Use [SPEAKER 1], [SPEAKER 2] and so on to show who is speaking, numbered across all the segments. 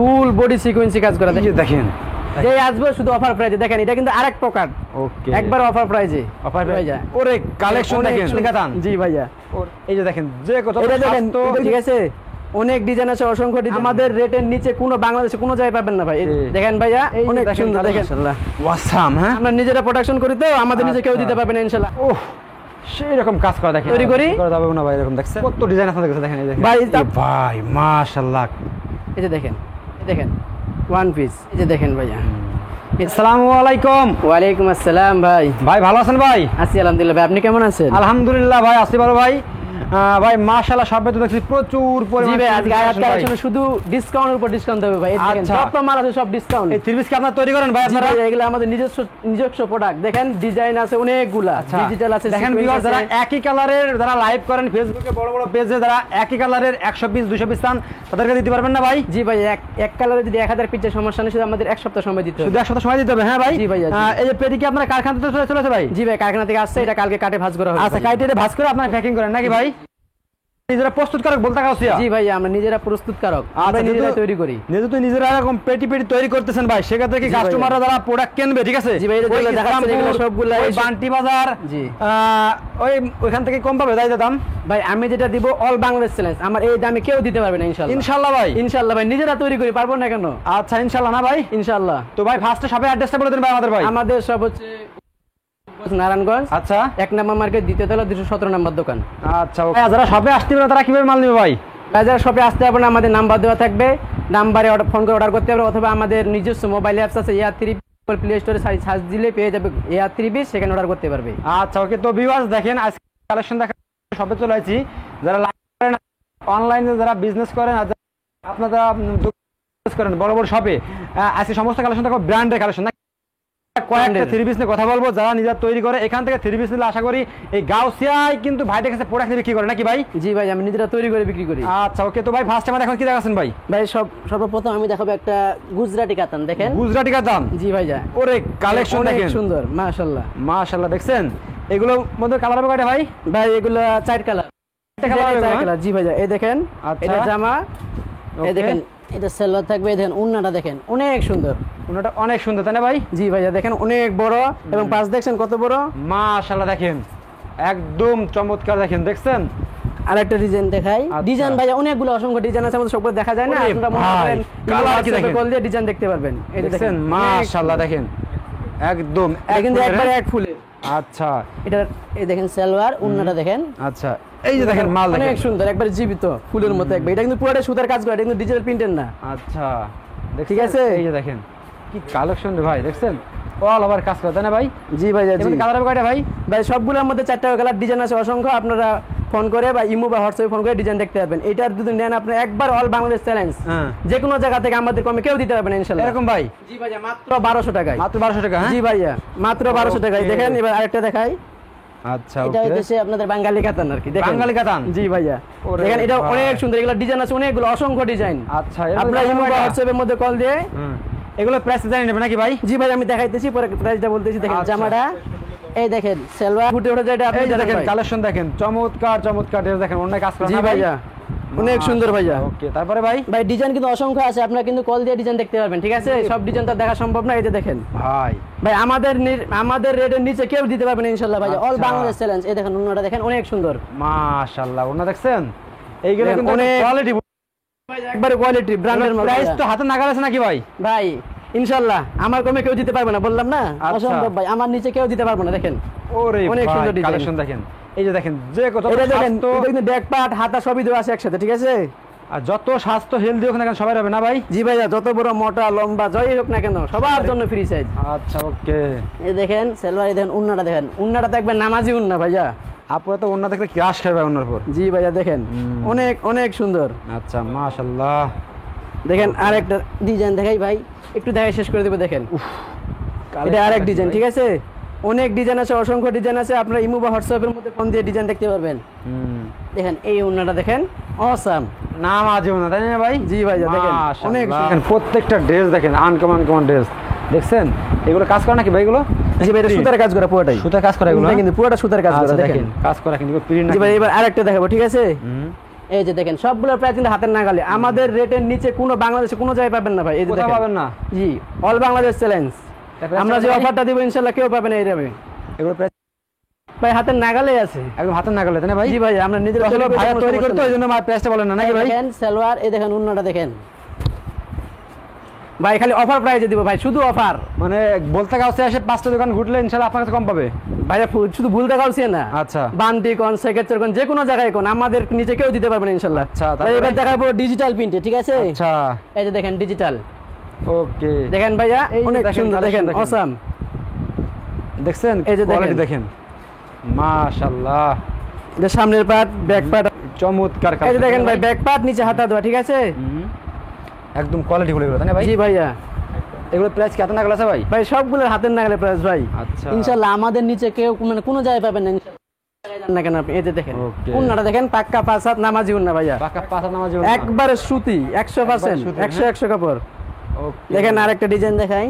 [SPEAKER 1] Full body সিকোয়েন্সি কাজ করা
[SPEAKER 2] দেখেন
[SPEAKER 1] যে আসবে শুধু অফার প্রাইজে দেখেন, এটা কিন্তু আরেক প্রকার।
[SPEAKER 2] ওকে,
[SPEAKER 1] একবার অফার প্রাইজে
[SPEAKER 2] অফার প্রাইজে। ওরে কালেকশন দেখেন কাতান।
[SPEAKER 1] জি ভাইয়া,
[SPEAKER 2] এই যে দেখেন যে কত
[SPEAKER 1] এটা দেখেন তো, ঠিক আছে অনেক ডিজাইন আছে, অসংখ্য ডিজাইন। আমাদের রেটের নিচে কোনো বাংলাদেশে কোনো জায়গায় পাবেন না ভাই। দেখেন ভাইয়া অনেক সুন্দর, দেখেন মাশাআল্লাহ ওয়াসাম। হ্যাঁ, আমরা নিজেরা প্রোডাকশন করি তো আমাদের নিজে কেউ দিতে পারবে না ইনশাআল্লাহ।
[SPEAKER 2] ওহ, সেই রকম কাজ করা দেখেন,
[SPEAKER 1] তৈরি করি
[SPEAKER 2] করা যাবে না ভাই। এরকম দেখছেন কত ডিজাইন আছে দেখেন। এই দেখেন
[SPEAKER 1] ভাই,
[SPEAKER 2] ভাই মাশাআল্লাহ।
[SPEAKER 1] এই যে দেখেন, এই দেখেন ওয়ান পিস। এই যে দেখেন ভাইয়া।
[SPEAKER 2] আসসালামু আলাইকুম।
[SPEAKER 1] ওয়ালাইকুম আসসালাম ভাই।
[SPEAKER 2] ভাই ভালো আছেন ভাই?
[SPEAKER 1] আছি আলহামদুলিল্লাহ ভাই, আপনি কেমন আছেন?
[SPEAKER 2] আলহামদুলিল্লাহ ভাই, আছি ভালো ভাই। ভাই মাশাআল্লাহ সবে তো দেখছি প্রচুর
[SPEAKER 1] জি ভাই, আজকে আয়াত
[SPEAKER 2] পরিমাণে
[SPEAKER 1] কালেকশনে শুধু ডিসকাউন্টের উপর ডিসকাউন্ট দেবে ভাই। এই দেখেন যত মাল আছে সব ডিসকাউন্ট।
[SPEAKER 2] এই থ্রি পিস কি আপনারা তৈরি করেন ভাই? আপনারা
[SPEAKER 1] এগুলো আমাদের নিজস্ব প্রোডাক্ট। দেখেন ডিজাইন আছে অনেকগুলা, ডিজিটাল আছে।
[SPEAKER 2] দেখেন ভিউয়ার, যারা একই কালারের যারা লাইভ করেন ফেসবুকে বড় বড় পেজে, যারা একই কালারের 100 পিস 200 পিস চান তাদেরকে দিতে পারবেন না ভাই?
[SPEAKER 1] জি ভাই, এক কালারে যদি 1000 পিসের সমস্যা নেই, শুধু আমাদের এক সপ্তাহ সময় দিতে হবে।
[SPEAKER 2] শুধু এক সপ্তাহ সময় দিতে হবে? হ্যাঁ ভাই।
[SPEAKER 1] জি ভাই।
[SPEAKER 2] এই যে পেটি কি আপনারা কারখানা থেকে চলেছে ভাই?
[SPEAKER 1] জি ভাই, কারখানা থেকে আসছে, এটা কালকে কাটে ভাঁজ করা হবে।
[SPEAKER 2] আচ্ছা, কাটে ভাঁজ করে আপনারা প্যাকিং করেন নাকি ভাই? নিজেরা প্রস্তুতকারক বলতে কাউসিয়া?
[SPEAKER 1] জি ভাই, আমরা নিজেরা প্রস্তুতকারক, আমরা নিজেরা তৈরি করি।
[SPEAKER 2] নিজেরা এরকম পেটি তৈরি করতেছেন ভাই, সেক্ষেত্রে কি কাস্টমাররা যারা প্রোডাক্ট কিনবে, ঠিক আছে?
[SPEAKER 1] জি ভাই, এগুলো দেখাচ্ছেন, এগুলো সবগুলো
[SPEAKER 2] ওই বান্টি বাজার,
[SPEAKER 1] জি
[SPEAKER 2] ওইখান থেকে কম পাবে তাই দাম?
[SPEAKER 1] ভাই আমি যেটা দিব অল বাংলাদেশ চ্যালেঞ্জ, আমার এই দামে কেউ দিতে পারবে না ইনশাআল্লাহ।
[SPEAKER 2] ইনশাআল্লাহ ভাই,
[SPEAKER 1] ইনশাআল্লাহ ভাই, নিজেরা তৈরি করি, পারবো না কেন?
[SPEAKER 2] আচ্ছা ইনশাআল্লাহ না ভাই?
[SPEAKER 1] ইনশাআল্লাহ।
[SPEAKER 2] তো ভাই ফার্স্টে সবে অ্যাড্রেসটা বলে দেন ভাই আমাদের ভাই।
[SPEAKER 1] আমাদের সব হচ্ছে নারায়ণগঞ্জ।
[SPEAKER 2] আচ্ছা,
[SPEAKER 1] 1 নম্বর মার্কেট, দ্বিতীয় তলা, 217 নম্বর দোকান।
[SPEAKER 2] আচ্ছা ওকে। যারা শপে আসতে পারে তারা কিভাবে মাল নেবে ভাই?
[SPEAKER 1] যারা শপে আসতে হবে না, আমাদের নাম্বার দেওয়া থাকবে, নাম্বারে ফোন করে অর্ডার করতে হবে, অথবা আমাদের নিজস্ব মোবাইল অ্যাপস আছে এয়ার3 প্লে স্টোরে সার্চ দিলে পেয়ে যাবে এয়ার3 সেখানে অর্ডার করতে পারবে।
[SPEAKER 2] আচ্ছা ওকে। তো ভিউয়ার্স দেখেন আজকে কালেকশন দেখা শপে চলে আসি। যারা লাইভ করেন, অনলাইনে যারা বিজনেস করেন, আর আপনারা বিজনেস করেন বড় বড় শপে, আজকে সমস্ত কালেকশন দেখো ব্র্যান্ডের কালেকশন। কয়েকটা থ্রি পিস নিয়ে কথা বলবো যারা নিজেরা তৈরি করে। এখান থেকে থ্রি পিস নিলে আশা করি এই গাউসিয়ায় কিন্তু ভাইদের কাছে প্রোডাক্ট বিক্রি করে নাকি ভাই?
[SPEAKER 1] জি ভাই, আমি নিজেরা তৈরি করে বিক্রি করি।
[SPEAKER 2] আচ্ছা ওকে। তো ভাই ফার্স্ট টাইম এখন কি দেখাচ্ছেন ভাই?
[SPEAKER 1] ভাই সর্বপ্রথম আমি দেখাবো একটা গুজরাটি কাতান। দেখেন
[SPEAKER 2] গুজরাটি কাতান।
[SPEAKER 1] জি ভাই, যা
[SPEAKER 2] ওরে কালেকশন দেখেন,
[SPEAKER 1] সুন্দর মাশাআল্লাহ
[SPEAKER 2] মাশাআল্লাহ। দেখছেন এগুলোর মধ্যে কালার হবে কয়টা ভাই?
[SPEAKER 1] ভাই এগুলো 4 কালার। জি ভাই, এই দেখেন এটা জামা, এই দেখেন এটা সালোয়ার থাকবে, এই দেখেন উন্নাটা দেখেন অনেক সুন্দর।
[SPEAKER 2] উন্নাটা অনেক সুন্দর তাই না ভাই?
[SPEAKER 1] জি ভাইয়া, দেখেন অনেক বড় এবং পাঁচ দেখছেন কত বড়,
[SPEAKER 2] মাশাআল্লাহ। দেখেন একদম চমৎকার, দেখেন দেখছেন।
[SPEAKER 1] আরেকটা ডিজাইন দেখাই। ডিজাইন ভাইয়া অনেকগুলো অসংখ্য ডিজাইন আছে, আমাদের সবগুলো দেখা যায় না। আপনারা মনে করেন কালার কি দেখেন, কল দিয়ে ডিজাইন দেখতে পারবেন। এই দেখেন
[SPEAKER 2] মাশাআল্লাহ, দেখেন একদম
[SPEAKER 1] কিন্তু একবারে এক ফুলে।
[SPEAKER 2] আচ্ছা,
[SPEAKER 1] এটা এই দেখেন সালোয়ার, উন্নাটা দেখেন।
[SPEAKER 2] আচ্ছা, এই যে দেখেন মাল দেখেন
[SPEAKER 1] অনেক সুন্দর, একবারে জীবিত ফুলের মতো একবার। এটা কিন্তু পুরোটা সুতার কাজ করা, এটা কিন্তু ডিজিটাল প্রিন্টের না।
[SPEAKER 2] আচ্ছা
[SPEAKER 1] ঠিক আছে।
[SPEAKER 2] এই যে দেখেন কি কালেকশন রে ভাই, দেখছেন অল ওভার কাজ করা তাই না ভাই?
[SPEAKER 1] জি ভাই, জি।
[SPEAKER 2] কালার হবে কয়টা ভাই?
[SPEAKER 1] ভাই সবগুলোর মধ্যে 4টা কালার ডিজাইন আছে অসংখ্য। আপনারা ফোন করে বা ইমো বা হোয়াটসঅ্যাপে ফোন করে ডিজাইন দেখতে পারবেন। এটার যদি নেন আপনি একবার অল বাংলাদেশ চ্যালেঞ্জ, যে কোনো জায়গা থেকে আমাদের কমে কেউ দিতে পারবেন ইনশাআল্লাহ।
[SPEAKER 2] এরকম ভাই?
[SPEAKER 1] জি ভাইয়া, মাত্র 1200 টাকায়।
[SPEAKER 2] মাত্র 1200 টাকা?
[SPEAKER 1] জি ভাইয়া, মাত্র 1200 টাকায়। দেখেন এবার আরেকটা দেখাই।
[SPEAKER 2] আচ্ছা,
[SPEAKER 1] এটা হচ্ছে আপনাদের বাঙালি কাতান আর কি। দেখেন
[SPEAKER 2] বাঙালি কাতান।
[SPEAKER 1] জি ভাইয়া, দেখেন এটা অনেক সুন্দর, এগুলো ডিজাইন আছে অনেকগুলো, অসংখ্য ডিজাইন।
[SPEAKER 2] আচ্ছা,
[SPEAKER 1] আপনারা ইমো বা হোয়াটসঅ্যাপের মধ্যে কল দিয়ে
[SPEAKER 2] এগুলো প্রাইস জানিয়ে নেবেন নাকি ভাই?
[SPEAKER 1] জি ভাই, আমি দেখাইতেছি, পরে প্রাইসটা বলতেছি। দেখেন জামাটা, এই দেখেন সালোয়ার ফুটে ওঠে যেটা, আপনি
[SPEAKER 2] দেখেন কালেকশন দেখেন চমৎকার চমৎকার ড্রেস দেখেন, অনেক কাজ করা।
[SPEAKER 1] জি ভাইয়া, অনেক সুন্দর ভাইয়া।
[SPEAKER 2] ওকে, তারপরে ভাই
[SPEAKER 1] ডিজাইন কিন্তু অসংখ্য আছে, আপনারা কিন্তু কল দিয়ে ডিজাইন দেখতে পারবেন। ঠিক আছে, সব ডিজাইন তো দেখা সম্ভব না। এই যে দেখেন ভাই আমাদের রেটের নিচে কেউ দিতে পারবে না ইনশাআল্লাহ ভাইয়া, অল বাংলাদেশ চ্যালেঞ্জ। এই দেখেন উন্নাটা দেখেন অনেক সুন্দর,
[SPEAKER 2] মাশাআল্লাহ। উন্না দেখছেন এইগুলো কিন্তু অনেক কোয়ালিটি,
[SPEAKER 1] একবারে কোয়ালিটি ব্র্যান্ডের মাল।
[SPEAKER 2] প্রাইস তো হাতে নাগাল আছে নাকি ভাই?
[SPEAKER 1] ভাই ইনশাআল্লাহ আমার কমে কেউ দিতে পারবে না, বললাম না অসম্ভব ভাই, আমার নিচে কেউ দিতে পারবে না। দেখেন
[SPEAKER 2] ওরে
[SPEAKER 1] অনেক সুন্দর
[SPEAKER 2] কালেকশন দেখেন। এই যে দেখেন যে কত
[SPEAKER 1] এটা দেখেন, এটা কিন্তু ব্যাক পার্ট হাতা সবই দেওয়া আছে একসাথে। ঠিক আছে,
[SPEAKER 2] আর যত স্বাস্থ্য হেলদি হোক না কেন সবাই হবে না ভাই?
[SPEAKER 1] জি ভাইয়া, যত বড় মোটা লম্বা যাই হোক না কেন সবার জন্য ফ্রি সাইজ।
[SPEAKER 2] আচ্ছা ওকে।
[SPEAKER 1] এই দেখেন সালোয়ার, এই দেখেন উন্নাটা দেখেন, উন্নাটা দেখবেন নামাজি উন্না ভাইয়া।
[SPEAKER 2] আপুরা তো উন্না দেখলে ক্রাশ খাবে উন্নার পর।
[SPEAKER 1] জি ভাইয়া, দেখেন অনেক অনেক সুন্দর।
[SPEAKER 2] আচ্ছা মাশাআল্লাহ।
[SPEAKER 1] দেখেন আরেকটা ডিজাইন দেখাই ভাই, একটু দেখাই শেষ করে দেব। দেখেন এটা আরেক ডিজাইন। ঠিক আছে, অনেক ডিজাইন আছে, অসংখ্য ডিজাইন আছে। আপনারা ইমো বা হোয়াটসঅ্যাপের মধ্যে ফোন দিয়ে ডিজাইন দেখতে পারবেন। দেখেন এই উন্নাটা দেখেন, অসাম
[SPEAKER 2] নাম আছে উন্না তাই না ভাই?
[SPEAKER 1] জি ভাইয়া, দেখেন অনেক সুন্দর।
[SPEAKER 2] প্রত্যেকটা ড্রেস দেখেন আনকমন ড্রেস দেখছেন। এগুলো কাজ করা নাকি ভাই? এগুলো
[SPEAKER 1] জি ভাই, এটা সুতার কাজ করা, পুরোটাই সুতার কাজ করা। এগুলো কিন্তু পুরোটা সুতার কাজ করা। দেখেন
[SPEAKER 2] কাজ করা কিন্তু প্রিন্ট।
[SPEAKER 1] জি ভাই, এবার আরেকটা দেখাবো। ঠিক আছে, এই যে দেখেন সবগুলোর প্রাইস কিন্তু হাতের নাগালে, আমাদের রেটের নিচে কোনো বাংলাদেশে কোনো জায়গায় পাবেন না ভাই। এই যে
[SPEAKER 2] কোথাও
[SPEAKER 1] দেখেন,
[SPEAKER 2] পাবেন না।
[SPEAKER 1] জি অল বাংলাদেশ চ্যালেঞ্জ।
[SPEAKER 2] তারপরে
[SPEAKER 1] আমরা যে
[SPEAKER 2] ভাই?
[SPEAKER 1] অফারটা দিব ইনশাআল্লাহ কেউ পাবে না এই দামে
[SPEAKER 2] এগুলো প্রাইস
[SPEAKER 1] ভাই, হাতের নাগালে আছে।
[SPEAKER 2] একদম হাতের নাগালে, তাই না ভাই?
[SPEAKER 1] জি ভাই, আমরা নিজেরা
[SPEAKER 2] আসলে
[SPEAKER 1] তৈরি করি,
[SPEAKER 2] ভাইয়া
[SPEAKER 1] কোনো
[SPEAKER 2] তৈরি
[SPEAKER 1] সমস্যা
[SPEAKER 2] করতে
[SPEAKER 1] নেই।
[SPEAKER 2] ওই জন্য প্রাইসটা বলেন না নাকি ভাই?
[SPEAKER 1] দেখেন সালোয়ার, এই দেখেন উন্নাটা দেখেন ভাই, খালি অফার প্রাইজে দিব ভাই, শুধু অফার।
[SPEAKER 2] মানে বলতে কাছে এসে 5টা দোকান ঘুরলে ইনশাআল্লাহ আপনার কাছে কম পাবে।
[SPEAKER 1] ভাইয়া শুধু ভুল দেখাচ্ছি না,
[SPEAKER 2] আচ্ছা।
[SPEAKER 1] বান্টি কোন সেকেন্ডার কোন যে কোনো জায়গায় কোন আমাদের নিচে কেউ দিতে পারবে না ইনশাআল্লাহ।
[SPEAKER 2] আচ্ছা,
[SPEAKER 1] ভাই
[SPEAKER 2] তারপরে?
[SPEAKER 1] এবার দেখাবো ডিজিটাল প্রিন্টে, ঠিক আছে?
[SPEAKER 2] আচ্ছা,
[SPEAKER 1] এই যে দেখেন ডিজিটাল,
[SPEAKER 2] ওকে।
[SPEAKER 1] দেখেন ভাইয়া
[SPEAKER 2] এই যে
[SPEAKER 1] অনেক
[SPEAKER 2] দেখেন,
[SPEAKER 1] সুন্দর, দেখেন
[SPEAKER 2] দেখেন।
[SPEAKER 1] অসাম।
[SPEAKER 2] দেখছেন
[SPEAKER 1] এই যে
[SPEAKER 2] কোয়ালিটি
[SPEAKER 1] দেখেন।
[SPEAKER 2] দেখেন, মাশাআল্লাহ,
[SPEAKER 1] যে সামনের পার্ট, ব্যাক পার্ট,
[SPEAKER 2] চমৎকার
[SPEAKER 1] এই যে
[SPEAKER 2] কাজ।
[SPEAKER 1] দেখেন ভাই ব্যাক পার্ট, নিচে হাতা দেওয়া, ঠিক আছে?
[SPEAKER 2] একদম কোয়ালিটি গুলো, তাই না ভাই?
[SPEAKER 1] জি ভাইয়া,
[SPEAKER 2] এগুলো প্রাইস কি এত নাগাল আছে ভাই?
[SPEAKER 1] ভাই সবগুলোর হাতের নাগালে প্রাইস ভাই।
[SPEAKER 2] আচ্ছা।
[SPEAKER 1] ইনশাআল্লাহ আমাদের নিচে কেউ মানে কোনো জায়গায় পাবেন না ইনশাআল্লাহ। জানেন না কেন আপনি? এই যে দেখেন
[SPEAKER 2] Okay.
[SPEAKER 1] উন্নাটা দেখেন, পাক্কা 5 হাত নামাজি উন্না ভাইয়া,
[SPEAKER 2] বাকা পাঁচ হাত নামাজ
[SPEAKER 1] একবারে সুতি 100%,
[SPEAKER 2] সুতি,
[SPEAKER 1] 100 কাপড়।
[SPEAKER 2] ওকে।
[SPEAKER 1] দেখেন আরেকটা ডিজাইন দেখাই,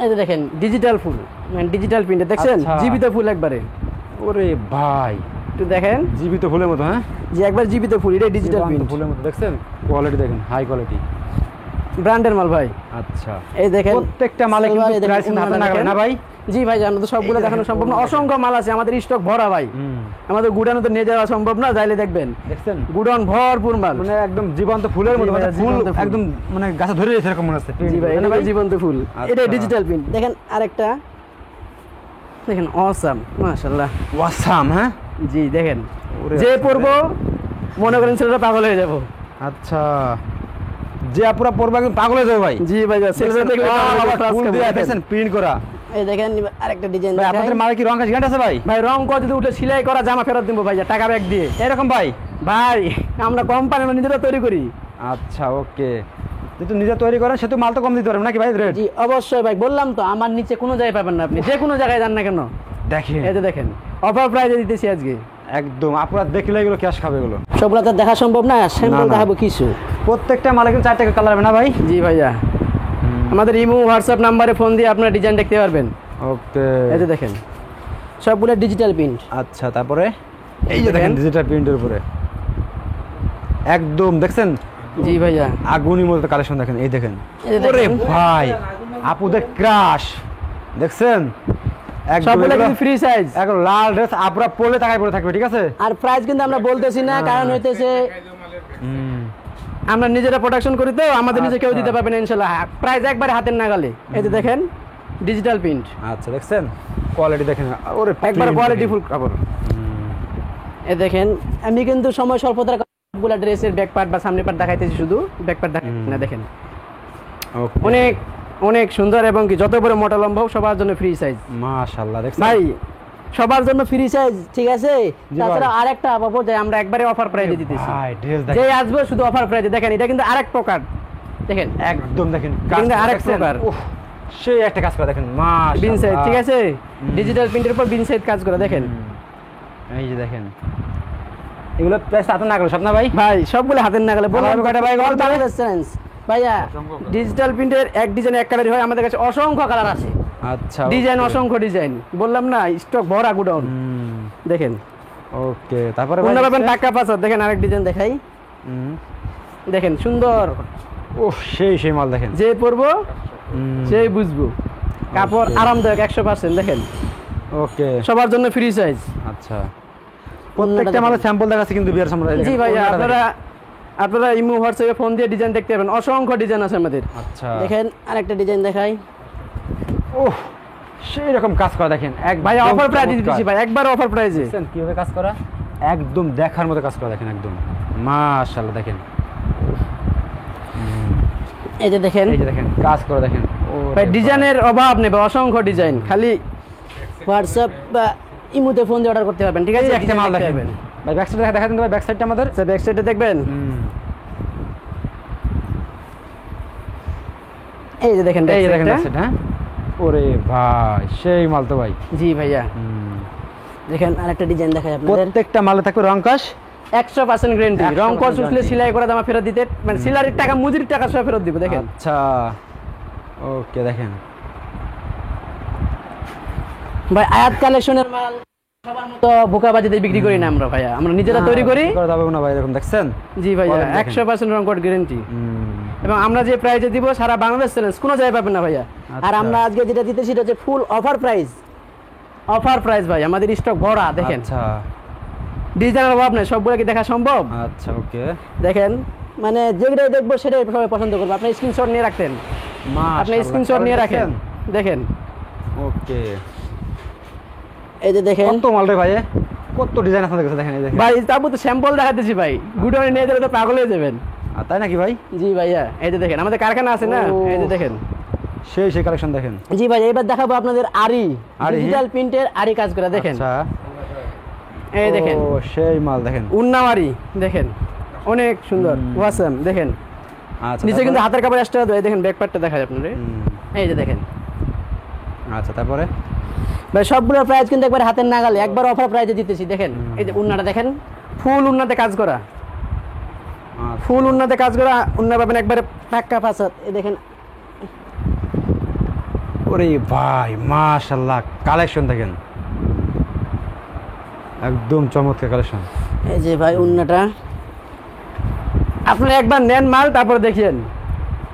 [SPEAKER 1] এই যে দেখেন ডিজিটাল ফুল, মানে ডিজিটাল প্রিন্টে দেখছেন,
[SPEAKER 2] আচ্ছা।
[SPEAKER 1] জীবিত ফুল একবারে।
[SPEAKER 2] ওরে ভাই,
[SPEAKER 1] একটু দেখেন,
[SPEAKER 2] জীবিত ফুলের মতো, হ্যাঁ
[SPEAKER 1] যে একবার জীবিত ফুল, এটা ডিজিটাল
[SPEAKER 2] জীবন্ত
[SPEAKER 1] প্রিন্ট,
[SPEAKER 2] ফুলের মতো, দেখছেন কোয়ালিটি দেখেন, হাই কোয়ালিটি।
[SPEAKER 1] ব্র্যান্ডের মাল ভাই।
[SPEAKER 2] আচ্ছা,
[SPEAKER 1] এই দেখেন
[SPEAKER 2] প্রত্যেকটা মালে
[SPEAKER 1] সালোয়ার,
[SPEAKER 2] কিন্তু
[SPEAKER 1] এই দেখেন
[SPEAKER 2] প্রাইস হাতে
[SPEAKER 1] উন্নাটা
[SPEAKER 2] নাগালে
[SPEAKER 1] দেখেন।
[SPEAKER 2] না ভাই?
[SPEAKER 1] জি ভাই, আমরা তো সবগুলো
[SPEAKER 2] এই
[SPEAKER 1] দেখানো
[SPEAKER 2] দেখেন,
[SPEAKER 1] সম্ভব না,
[SPEAKER 2] দেখেন।
[SPEAKER 1] অসংখ্য মাল আছে, আমাদের স্টক ভরা ভাই, আমাদের গুডাউনে তো নিয়ে যাওয়া সম্ভব না, যাইলে দেখবেন
[SPEAKER 2] দেখছেন
[SPEAKER 1] গুডাউন ভরপুর মাল।
[SPEAKER 2] মানে একদম জীবন্ত ফুলের মতো,
[SPEAKER 1] জি ভাই,
[SPEAKER 2] মানে ফুল
[SPEAKER 1] জীবন্ত ফুল।
[SPEAKER 2] একদম মানে গাছে ধরে রয়েছে এরকম মনে হচ্ছে।
[SPEAKER 1] জি ভাই,
[SPEAKER 2] তাই না
[SPEAKER 1] এটা জীবন্ত ফুল,
[SPEAKER 2] আচ্ছা।
[SPEAKER 1] এটা ডিজিটাল প্রিন্ট। দেখেন আরেকটা, দেখেন অসাম, মাশাআল্লাহ।
[SPEAKER 2] ওয়াসাম, হ্যাঁ
[SPEAKER 1] জি দেখেন,
[SPEAKER 2] ওরে
[SPEAKER 1] যে
[SPEAKER 2] আচ্ছা,
[SPEAKER 1] পরবো মনে করেন ছেলেটা পাগল হয়ে যাবো।
[SPEAKER 2] আচ্ছা, যে আপুরা পড়বে একদম পাগল হয়ে যাবে ভাই।
[SPEAKER 1] জি ভাই, ছেলেটা দেখলে পাগল হয়ে যাবে,
[SPEAKER 2] ফুল
[SPEAKER 1] ক্লাস
[SPEAKER 2] দিয়ে
[SPEAKER 1] করবে।
[SPEAKER 2] দেখেন প্রিন্ট করা।
[SPEAKER 1] এই দেখেন আরেকটা ডিজাইন
[SPEAKER 2] ভাই
[SPEAKER 1] দেখাই
[SPEAKER 2] আপনাদের মালে কি রং কাজ গ্যারান্টি আছে ভাই?
[SPEAKER 1] ভাই, রং করে যদি উঠে সেলাই করা জামা ফেরত দিব ভাই, টাকা ব্যাগ দিয়ে।
[SPEAKER 2] এরকম ভাই?
[SPEAKER 1] ভাই আমরা কোম্পানি নিজেরা তৈরি করি।
[SPEAKER 2] আচ্ছা, ওকে। যেহেতু নিজে তৈরি করেন সেহেতু মাল তো কম দিতে পারবেন নাকি ভাই রেট?
[SPEAKER 1] জি অবশ্যই ভাই, বললাম তো আমার নিচে কোনো জায়গায় পাবেন না, আপনি যে কোনো জায়গায় যান না কেন।
[SPEAKER 2] দেখেন
[SPEAKER 1] এই যে দেখেন অফার প্রাইজে দিতেছি আজকে,
[SPEAKER 2] একদম আপনারা দেখলে এগুলো ক্যাশ খাবে এগুলো।
[SPEAKER 1] সবগুলো তো দেখা সম্ভব না, স্যাম্পল
[SPEAKER 2] না।
[SPEAKER 1] দেখাবো কিছু।
[SPEAKER 2] প্রত্যেকটা মালে কিন্তু 4টা কালার হবে না ভাই?
[SPEAKER 1] জি ভাইয়া, আমাদের ইমো হোয়াটসঅ্যাপ নাম্বারে ফোন দিয়ে আপনার ডিজাইন দেখতে পারবেন।
[SPEAKER 2] ওকে।
[SPEAKER 1] এই যে দেখেন সবগুলো ডিজিটাল প্রিন্ট।
[SPEAKER 2] আচ্ছা, তারপরে এই যে দেখেন ডিজিটাল প্রিন্টের উপরে একদম দেখছেন
[SPEAKER 1] জি ভাইয়া,
[SPEAKER 2] আগুনের মতো কালেকশন দেখেন, এই দেখেন।
[SPEAKER 1] এই যে
[SPEAKER 2] ওরে
[SPEAKER 1] দেখেন।
[SPEAKER 2] ভাই, আপুদের ক্রাশ দেখছেন, একদম
[SPEAKER 1] সবগুলো
[SPEAKER 2] এগুলো-
[SPEAKER 1] কিন্তু ফ্রি সাইজ।
[SPEAKER 2] একদম লাল ড্রেস আপনারা পরলে তাকায় পরে থাকবে, ঠিক আছে?
[SPEAKER 1] আর প্রাইস কিন্তু আমরা বলতেছি না, কারণ হইতেছে আমরা নিজেরা প্রোডাকশন করি তো, আমাদের নিজে কেউ
[SPEAKER 2] আচ্ছা।
[SPEAKER 1] দিতে পারবে না ইনশাআল্লাহ। প্রাইস একবারে হাতের নাগালে। এই যে দেখেন ডিজিটাল প্রিন্ট,
[SPEAKER 2] আচ্ছা, দেখছেন কোয়ালিটি দেখেন, ওরে
[SPEAKER 1] একবার
[SPEAKER 2] print
[SPEAKER 1] কোয়ালিটি
[SPEAKER 2] দেখেন।
[SPEAKER 1] ফুল কাপড়। এই দেখেন আমি কিন্তু সময় স্বল্পতার সবগুলা ড্রেসের ব্যাক পার্ট বা সামনে পার্ট দেখাইতেছি, শুধু ব্যাক পার্ট দেখাচ্ছি না। দেখেন
[SPEAKER 2] Okay.
[SPEAKER 1] অনেক অনেক সুন্দর, এবং কি যত বড় মোটা লম্বা হোক সবার জন্য ফ্রি সাইজ
[SPEAKER 2] মাশাআল্লাহ, দেখছেন
[SPEAKER 1] ভাই, সবার জন্য ফ্রি সাইজ, ঠিক আছে?
[SPEAKER 2] জি
[SPEAKER 1] তাছাড়া
[SPEAKER 2] ভাই।
[SPEAKER 1] আরেকটা পাবো যে আমরা একবারে অফার প্রাইজে দিতেছি,
[SPEAKER 2] ভাই ড্রেস
[SPEAKER 1] যে
[SPEAKER 2] দেখেন,
[SPEAKER 1] আসবে শুধু অফার প্রাইজে। দেখেন এটা কিন্তু আরেক প্রকার, দেখেন
[SPEAKER 2] একদম দেখেন
[SPEAKER 1] কিন্তু আরেক
[SPEAKER 2] দেখছেন?
[SPEAKER 1] প্রকার।
[SPEAKER 2] উফ, সেই একটা কাজ করে দেখেন, মাশাআল্লাহ।
[SPEAKER 1] বিন সাইড, ঠিক আছে? ডিজিটাল প্রিন্টের উপর বিন সাইড কাজ করে দেখেন।
[SPEAKER 2] এই যে দেখেন এগুলো প্রাইস এত না করে সব না ভাই?
[SPEAKER 1] ভাই সবগুলো হাতের নাগালে। বললাম
[SPEAKER 2] আমার কয়টা ভাই বলো তো?
[SPEAKER 1] ভাইয়া ডিজিটাল প্রিন্টের এক ডিজাইন এক কালারই হয়, আমাদের কাছে অসংখ্য কালার আছে,
[SPEAKER 2] আচ্ছা,
[SPEAKER 1] ডিজাইন অসংখ্য ডিজাইন, বললাম না স্টক ভরা গুডাউন। দেখেন
[SPEAKER 2] ওকে, তারপরে ভাই
[SPEAKER 1] অন্য পাবেন
[SPEAKER 2] দেখছেন?
[SPEAKER 1] টাকা 5। দেখেন আরেক ডিজাইন দেখাই, দেখেন সুন্দর,
[SPEAKER 2] ওহ, সেই মাল দেখেন,
[SPEAKER 1] যে পরবো
[SPEAKER 2] হুম,
[SPEAKER 1] সেই বুঝবো, কাপড় আরামদায়ক 100%। দেখেন
[SPEAKER 2] ওকে,
[SPEAKER 1] সবার জন্য ফ্রি সাইজ।
[SPEAKER 2] আচ্ছা। প্রত্যেকটা মালের স্যাম্পল দেখাচ্ছে কিন্তু বিয়ার সামনে।
[SPEAKER 1] জি ভাইয়া, আপনারা ইমো হোয়াটসঅ্যাপে ফোন দিয়ে ডিজাইন দেখতে পাবেন, অসংখ্য ডিজাইন আছে আমাদের।
[SPEAKER 2] আচ্ছা,
[SPEAKER 1] দেখেন আরেকটা ডিজাইন দেখাই,
[SPEAKER 2] ওহ, সেই রকম কাজ করা দেখেন, এক
[SPEAKER 1] ভাই
[SPEAKER 2] একদম
[SPEAKER 1] অফার প্রাইজে
[SPEAKER 2] চমৎকার।
[SPEAKER 1] দিচ্ছি ভাই, একবার অফার প্রাইজে।
[SPEAKER 2] দেখছেন কিভাবে কাজ করা, একদম দেখার মতো কাজ করা দেখেন, একদম মাশাআল্লাহ। দেখেন
[SPEAKER 1] এই যে দেখেন
[SPEAKER 2] এই যে দেখেন কাজ করে দেখেন,
[SPEAKER 1] ভাই, ডিজাইনের অভাব নেই ভাই, অসংখ্য ডিজাইন, খালি হোয়াটসঅ্যাপ বা ইমোতে ফোন দিয়ে অর্ডার করতে পারবেন, ঠিক আছে?
[SPEAKER 2] এই একটা মাল
[SPEAKER 1] ডিজাইন দেখতে
[SPEAKER 2] দেখেন
[SPEAKER 1] পারবেন।
[SPEAKER 2] ভাই, ব্যাক সাইড দেখা দেন ভাই, ব্যাক সাইডটা আমাদের।
[SPEAKER 1] আচ্ছা ব্যাক সাইডে দেখবেন, এই যে দেখেন
[SPEAKER 2] এই যে দেখেন
[SPEAKER 1] back
[SPEAKER 2] ব্যাক
[SPEAKER 1] side
[SPEAKER 2] সাইড, হ্যাঁ, ওরে ভাই সেই মাল তো ভাই।
[SPEAKER 1] টা। জি ভাইয়া, দেখেন আরেকটা ডিজাইন দেখাই আপনাদের,
[SPEAKER 2] প্রত্যেকটা মালে থাকবে রং কাশ
[SPEAKER 1] 100% গ্যারান্টি।
[SPEAKER 2] 100%
[SPEAKER 1] রং কস উঠলে
[SPEAKER 2] guarantee।
[SPEAKER 1] সেলাই করে দামা ফেরত দিতে, মানে সেলারির টাকা মজুরির টাকা সব ফেরত দিব। দেখেন
[SPEAKER 2] আচ্ছা, ওকে, দেখেন
[SPEAKER 1] ভাই আয়াত কালেকশনের মাল তো বোকাবাজিতে বিক্রি করি না আমরা ভাইয়া, আমরা নিজেরা তৈরি করি।
[SPEAKER 2] করা যাবে না ভাই, এরকম দেখছেন।
[SPEAKER 1] জি ভাইয়া,
[SPEAKER 2] Quality দেখেন।
[SPEAKER 1] 100% রং কোড গ্যারান্টি। এবং আমরা যে প্রাইজে দিব সারা বাংলাদেশ চ্যালেঞ্জ, কোনো জায়গায় পাবেন না ভাইয়া। আর
[SPEAKER 2] আচ্ছা।
[SPEAKER 1] আমরা আজকে যেটা দিতেছি সেটা হচ্ছে full offer price. Offer price ভাই, আমাদের স্টক ভরা দেখেন।
[SPEAKER 2] আচ্ছা
[SPEAKER 1] ডিজাইনের অভাব নাই, সবগুলো কি দেখা সম্ভব?
[SPEAKER 2] আচ্ছা ওকে।
[SPEAKER 1] দেখেন মানে যেটাই দেখবো সেটাই সবাই পছন্দ করবে। আপনি স্ক্রিনশট নিয়ে রাখতেন, আপনি স্ক্রিনশট নিয়ে রাখেন। দেখেন
[SPEAKER 2] ওকে।
[SPEAKER 1] এই যে দেখেন
[SPEAKER 2] কত মাল রে ভাই, কত ডিজাইন আপনাদের কাছে, দেখেন এই দেখেন
[SPEAKER 1] ভাই, তারপর তো স্যাম্পল দেখাতেছি ভাই, গুডাউনে নিয়ে গেলে তো পাগল হয়ে যাবেন।
[SPEAKER 2] তাই নাকি ভাই?
[SPEAKER 1] জি ভাইয়া, এই যে দেখেন আমাদের কারখানা আছে না,
[SPEAKER 2] ও।
[SPEAKER 1] এই যে দেখেন।
[SPEAKER 2] সেই কালেকশন দেখেন।
[SPEAKER 1] জি ভাই, এবার দেখাবো আপনাদের আরি,
[SPEAKER 2] আরি?
[SPEAKER 1] ডিজিটাল প্রিন্টের আরি কাজ করা দেখেন।
[SPEAKER 2] আচ্ছা
[SPEAKER 1] এই দেখেন
[SPEAKER 2] ও সেই মাল দেখেন।
[SPEAKER 1] উন্নামারি দেখেন, অনেক সুন্দর ওয়াসাম দেখেন।
[SPEAKER 2] আচ্ছা
[SPEAKER 1] নিচে কিন্তু হাতের কাপড় এক্সট্রা দেয়, দেখেন ব্যাক পার্টটা দেখা যায় আপনাদের। এই যে দেখেন
[SPEAKER 2] আচ্ছা তারপরে
[SPEAKER 1] ভাই, সবগুলোর প্রাইস কিন্তু একবার হাতের নাগালে, একবার অফার প্রাইসে দিতেছি। দেখেন এই যে উন্নাটা দেখেন, ফুল উন্নাতে কাজ করা, ফুল উন্নাতে কাজ করা উন্না পাবেন একবারে পাক্কা ফাসাদ। এই দেখেন
[SPEAKER 2] ওরে ভাই মাশাআল্লাহ, কালেকশন দেখেন একদম চমৎকার কালেকশন।
[SPEAKER 1] এই যে ভাই উন্নাটা, আপনি একবার নেন মাল, তারপর দেখেন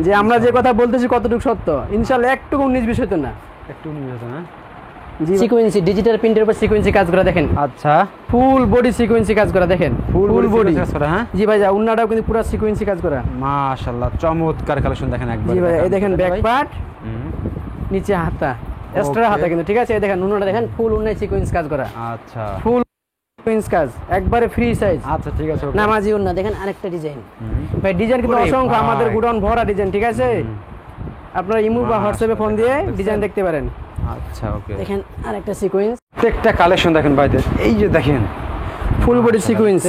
[SPEAKER 1] যে আমরা যে কথা বলতেছি কতটুকু সত্য। ইনশাআল্লাহ একটু 19-20 হতো না।
[SPEAKER 2] একটু নিয়ে আছে না?
[SPEAKER 1] সিকোয়েন্সি, ডিজিটাল প্রিন্টের উপর সিকোয়েন্সি কাজ করা দেখেন।
[SPEAKER 2] আচ্ছা
[SPEAKER 1] ফুল বডি সিকোয়েন্সি কাজ করা দেখেন, ফুল বডি
[SPEAKER 2] কাজ করা। হ্যাঁ
[SPEAKER 1] জি ভাই, উন্নাটাও কিন্তু পুরো সিকোয়েন্সি কাজ করা।
[SPEAKER 2] মাশাআল্লাহ চমৎকার কালেকশন দেখেন একবার।
[SPEAKER 1] জি ভাই, এই দেখেন ব্যাক পার্ট,
[SPEAKER 2] হুম,
[SPEAKER 1] নিচে হাতা, এক্সট্রা হাতা কিন্তু, ঠিক আছে। এই দেখেন উন্নাটা দেখেন, ফুল উন্নায় সিকোয়েন্স কাজ করা,
[SPEAKER 2] আচ্ছা
[SPEAKER 1] ফুল সিকোয়েন্স কাজ, একবারে ফ্রি সাইজ।
[SPEAKER 2] আচ্ছা ঠিক আছে ওকে।
[SPEAKER 1] নামাজি উন্না দেখেন, আরেকটা ডিজাইন
[SPEAKER 2] হুম,
[SPEAKER 1] ভাই, ডিজাইন কিন্তু
[SPEAKER 2] ওরে
[SPEAKER 1] অসংখ্য,
[SPEAKER 2] ভাই।
[SPEAKER 1] আমাদের গুডাউন ভরা ডিজাইন, ঠিক আছে। আপনারা ইমো বা হোয়াটসঅ্যাপে ফোন দিয়ে ডিজাইন দেখতে পারেন।
[SPEAKER 2] আচ্ছা ওকে।
[SPEAKER 1] দেখেন আরেকটা সিকোয়েন্স,
[SPEAKER 2] প্রত্যেকটা কালেকশন দেখেন ভাইদের, এই যে দেখেন
[SPEAKER 1] ফুল বডি সিকোয়েন্স,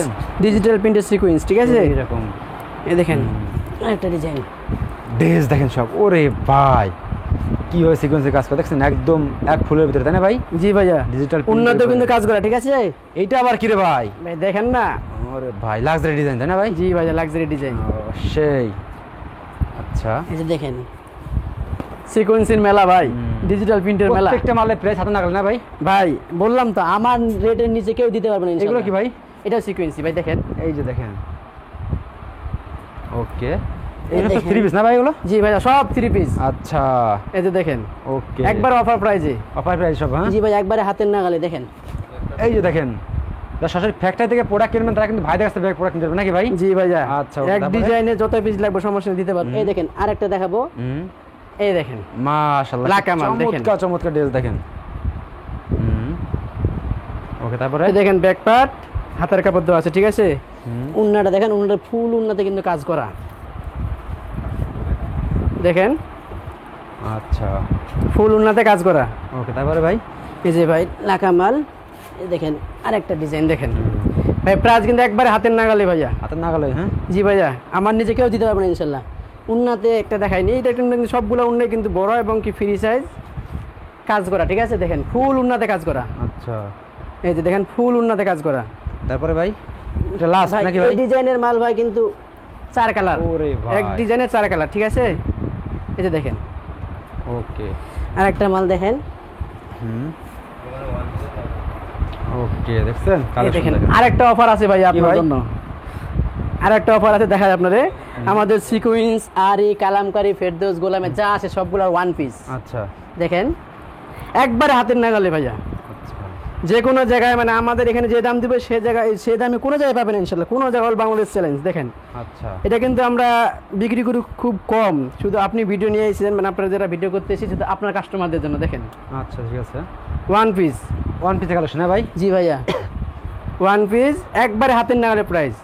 [SPEAKER 1] ডিজিটাল প্রিন্টের সিকোয়েন্স, ঠিক আছে।
[SPEAKER 2] এরকম
[SPEAKER 1] এই দেখেন আরেকটা ডিজাইন,
[SPEAKER 2] ড্রেস দেখেন সব। ওরে ভাই কি হয় সিকোয়েন্সের কাজ করে দেখছেন, একদম এক ফুলের ভিতরে, তাই না ভাই?
[SPEAKER 1] জি ভাইয়া,
[SPEAKER 2] ডিজিটাল
[SPEAKER 1] উন্নত কিন্তু কাজ করা, ঠিক আছে।
[SPEAKER 2] এইটা আবার কি রে ভাই?
[SPEAKER 1] ভাই দেখেন না,
[SPEAKER 2] ওরে ভাই লাক্সারি ডিজাইন, তাই না ভাই?
[SPEAKER 1] জি ভাইয়া লাক্সারি ডিজাইন।
[SPEAKER 2] ও, সেই আচ্ছা।
[SPEAKER 1] এই যে দেখেন সিকোয়েন্সের মেলা ভাই, ডিজিটাল প্রিন্টের মেলা।
[SPEAKER 2] প্রত্যেকটা মালের প্রাইস হাতে নাগাল না ভাই?
[SPEAKER 1] ভাই বললাম তো, আমার রেটের নিচে কেউ দিতে পারবে না
[SPEAKER 2] এগুলো
[SPEAKER 1] ইনশাআল্লাহ।
[SPEAKER 2] কি ভাই?
[SPEAKER 1] এটা সিকোয়েন্সি ভাই, দেখেন
[SPEAKER 2] এই যে দেখেন ওকে।
[SPEAKER 1] এই
[SPEAKER 2] এগুলো তো
[SPEAKER 1] দেখেন।
[SPEAKER 2] 3 পিস না ভাই এগুলো?
[SPEAKER 1] জি ভাইয়া, সব 3 পিস।
[SPEAKER 2] আচ্ছা
[SPEAKER 1] এই যে দেখেন
[SPEAKER 2] ওকে,
[SPEAKER 1] একবার অফার প্রাইজে।
[SPEAKER 2] অফার প্রাইস সব। হ্যাঁ
[SPEAKER 1] জি ভাই, একবারে হাতের নাগালে দেখেন।
[SPEAKER 2] এই যে দেখেন, যারা সরাসরি ফ্যাক্টরি থেকে প্রোডাক্ট কিনবেন তারা কিন্তু ভাইদের কাছ থেকে প্রোডাক্ট কিনতে পারবে নাকি ভাই?
[SPEAKER 1] জি ভাইয়া,
[SPEAKER 2] আচ্ছা,
[SPEAKER 1] এক
[SPEAKER 2] তারপরে?
[SPEAKER 1] ডিজাইনে যত পিস লাগবে সমস্যা নেই, দিতে পারবো। এই দেখেন আরেকটা দেখাবো,
[SPEAKER 2] হুম
[SPEAKER 1] এই দেখেন
[SPEAKER 2] মাশাআল্লাহ
[SPEAKER 1] লাকামাল দেখেন।
[SPEAKER 2] চমৎকার চমৎকার ড্রেস দেখেন। হুম ওকে তারপরে
[SPEAKER 1] এই দেখেন ব্যাক পার্ট, হাতের কাপড় দেওয়া আছে, ঠিক আছে।
[SPEAKER 2] হুম,
[SPEAKER 1] উন্নাটা দেখেন, উন্নাটা ফুল উন্নাতে কিন্তু কাজ করা দেখেন,
[SPEAKER 2] আচ্ছা
[SPEAKER 1] ফুল উন্নাতে কাজ করা।
[SPEAKER 2] ওকে তারপরে ভাই?
[SPEAKER 1] এই যে ভাই লাকামাল, এই দেখেন আরেকটা ডিজাইন দেখেন ভাই, প্রাইস কিন্তু একবারে হাতের নাগালে ভাইয়া।
[SPEAKER 2] হাতের নাগালে। হ্যাঁ
[SPEAKER 1] জি ভাইয়া, আমার নিচে কেউ দিতে পারবে না ইনশাল্লাহ। উন্নাতে একটা দেখায়নি, এটা কিন্তু সবগুলো উন্নায় কিন্তু বড় এবং কি ফ্রি সাইজ কাজ করা, ঠিক আছে। দেখেন ফুল উন্নাতে কাজ করা,
[SPEAKER 2] আচ্ছা
[SPEAKER 1] এই যে দেখেন ফুল উন্নাতে কাজ করা।
[SPEAKER 2] তারপরে ভাই এটা লাস্ট
[SPEAKER 1] ভাই
[SPEAKER 2] নাকি
[SPEAKER 1] এই
[SPEAKER 2] ভাই?
[SPEAKER 1] ডিজাইনের মাল ভাই কিন্তু 4 কালার,
[SPEAKER 2] ওরে ভাই।
[SPEAKER 1] এক ডিজাইনের 4 কালার, ঠিক আছে। এই যে দেখেন
[SPEAKER 2] ওকে
[SPEAKER 1] আরেকটা মাল দেখেন,
[SPEAKER 2] হুম ওকে দেখছেন
[SPEAKER 1] এই
[SPEAKER 2] কালেকশন
[SPEAKER 1] দেখেন
[SPEAKER 2] দেখেন।
[SPEAKER 1] আরেকটা অফার আছে ভাই আপনার
[SPEAKER 2] ভাই?
[SPEAKER 1] জন্য, আরেকটা অফার আছে দেখায় আপনারে। আমাদের সিকোয়েন্স আরি কালামকারি ফেরদৌস গোলামে যা আছে সবগুলোর ওয়ান পিস
[SPEAKER 2] আচ্ছা
[SPEAKER 1] দেখেন, একবারে হাতের নাগালে ভাইয়া।
[SPEAKER 2] আচ্ছা
[SPEAKER 1] যে কোনো জায়গায় মানে আমাদের এখানে যে দাম দিবে সে জায়গায় সে দামে কোনো জায়গায় পাবেন ইনশাল্লাহ, কোনো জায়গায় অল বাংলাদেশ চ্যালেঞ্জ। দেখেন
[SPEAKER 2] আচ্ছা
[SPEAKER 1] এটা কিন্তু আমরা বিক্রি করি খুব কম, শুধু আপনি ভিডিও নিয়ে এসেছেন, মানে আপনারা যারা ভিডিও করতে এসেছেন শুধু আপনার কাস্টমারদের জন্য। দেখেন
[SPEAKER 2] আচ্ছা ঠিক আছে,
[SPEAKER 1] one piece,
[SPEAKER 2] one piece collection হ্যাঁ ভাই?
[SPEAKER 1] জি ভাইয়া ওয়ান পিস একবারে হাতের নাগালে প্রাইস,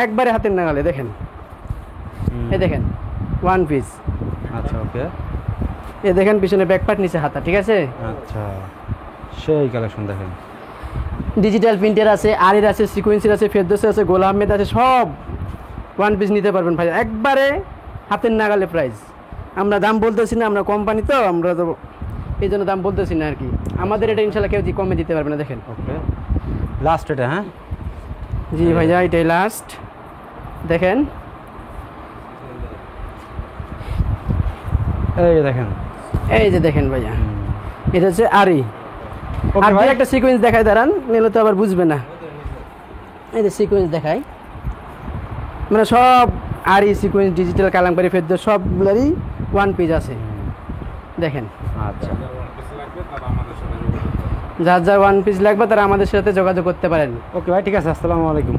[SPEAKER 1] একবারে হাতের নাগালে দেখেন। এই দেখেন ওয়ান পিস,
[SPEAKER 2] আচ্ছা ওকে
[SPEAKER 1] এই দেখেন পিছনে ব্যাক পার্ট, নিচে হাতা, ঠিক আছে।
[SPEAKER 2] আচ্ছা সেই কালেকশন দেখেন।
[SPEAKER 1] ডিজিটাল প্রিন্টের আছে, আরির আছে, সিকোয়েন্সের আছে, ফেরদৌসের আছে, গোলাম আহমেদ আছে, সব ওয়ান পিস নিতে পারবেন ভাই, একবারে হাতের নাগালে প্রাইস। আমরা দাম বলতেছি না, আমরা কোম্পানি তো, আমরা তো এই জন্য দাম বলতেছি না আর কি। আমাদের এটা ইনশাল্লাহ কেউ কমে দিতে পারবে না। দেখেন
[SPEAKER 2] ওকে লাস্ট এটা। হ্যাঁ
[SPEAKER 1] জি ভাইয়া এটাই লাস্ট, দেখেন
[SPEAKER 2] এই যে দেখেন।
[SPEAKER 1] এই যে দেখেন ভাইয়া, এটা হচ্ছে আরি, আর
[SPEAKER 2] ভাই।
[SPEAKER 1] দুই একটা সিকোয়েন্স দেখাই দাঁড়ান, নিলে তো আবার বুঝবে না। এই যে সিকোয়েন্স দেখাই, মানে সব আরই সিকোয়েন্স, ডিজিটাল, কালামকারী, ফেরদৌস সবগুলোরই ওয়ান পেজ আছে। দেখেন,
[SPEAKER 2] আচ্ছা,
[SPEAKER 1] যার যার ওয়ান পিস লাগবে তারা আমাদের সাথে যোগাযোগ করতে পারেন।
[SPEAKER 2] ওকে ভাই, ঠিক আছে, আসসালামু আলাইকুম।